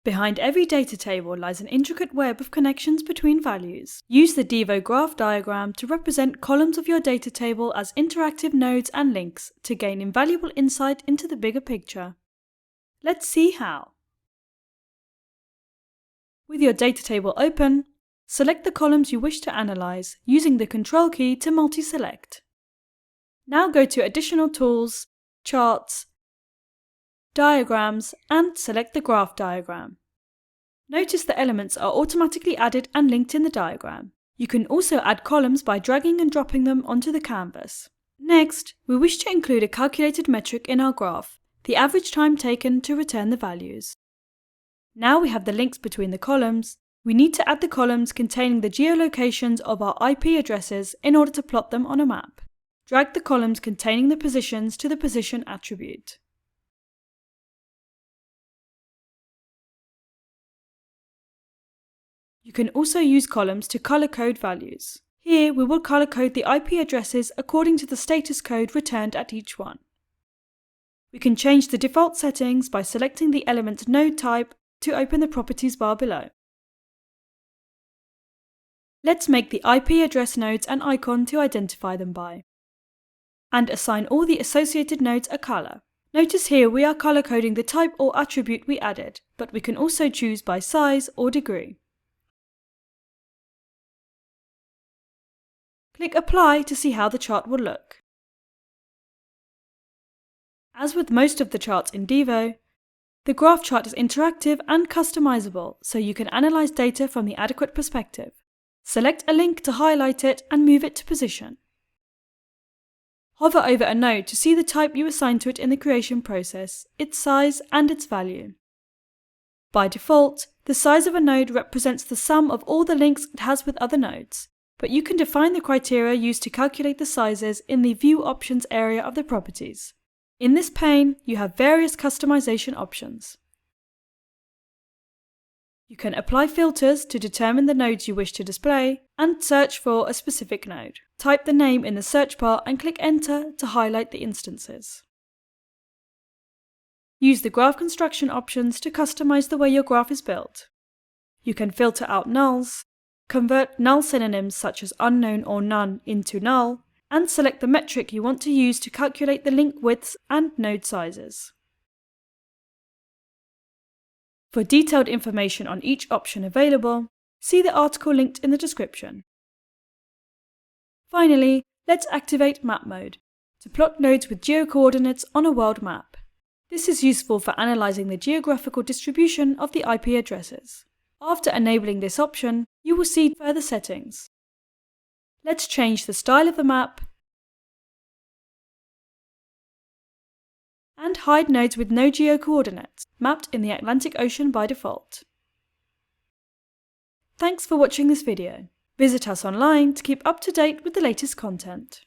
Behind every data table lies an intricate web of connections between values. Use the Devo Graph diagram to represent columns of your data table as interactive nodes and links to gain invaluable insight into the bigger picture. Let's see how. With your data table open, select the columns you wish to analyze using the Control key to multi-select. Now go to Additional Tools, Charts, Diagrams, and select the Graph diagram. Notice the elements are automatically added and linked in the diagram. You can also add columns by dragging and dropping them onto the canvas. Next, we wish to include a calculated metric in our graph, the average time taken to return the values. Now we have the links between the columns, we need to add the columns containing the geolocations of our IP addresses in order to plot them on a map. Drag the columns containing the positions to the position attribute. You can also use columns to color code values. Here we will color code the IP addresses according to the status code returned at each one. We can change the default settings by selecting the element node type to open the properties bar below. Let's make the IP address nodes an icon to identify them by, and assign all the associated nodes a color. Notice here we are color coding the type or attribute we added, but we can also choose by size or degree. Click Apply to see how the chart will look. As with most of the charts in Devo, the graph chart is interactive and customizable, so you can analyze data from the adequate perspective. Select a link to highlight it and move it to position. Hover over a node to see the type you assigned to it in the creation process, its size and its value. By default, the size of a node represents the sum of all the links it has with other nodes, but you can define the criteria used to calculate the sizes in the View Options area of the properties. In this pane, you have various customization options. You can apply filters to determine the nodes you wish to display and search for a specific node. Type the name in the search bar and click Enter to highlight the instances. Use the graph construction options to customize the way your graph is built. You can filter out nulls, convert null synonyms such as unknown or none into null, and select the metric you want to use to calculate the link widths and node sizes. For detailed information on each option available, see the article linked in the description. Finally, let's activate Map Mode to plot nodes with geocoordinates on a world map. This is useful for analyzing the geographical distribution of the IP addresses. After enabling this option, you will see further settings. Let's change the style of the map and hide nodes with no geocoordinates, mapped in the Atlantic Ocean by default. Thanks for watching this video. Visit us online to keep up to date with the latest content.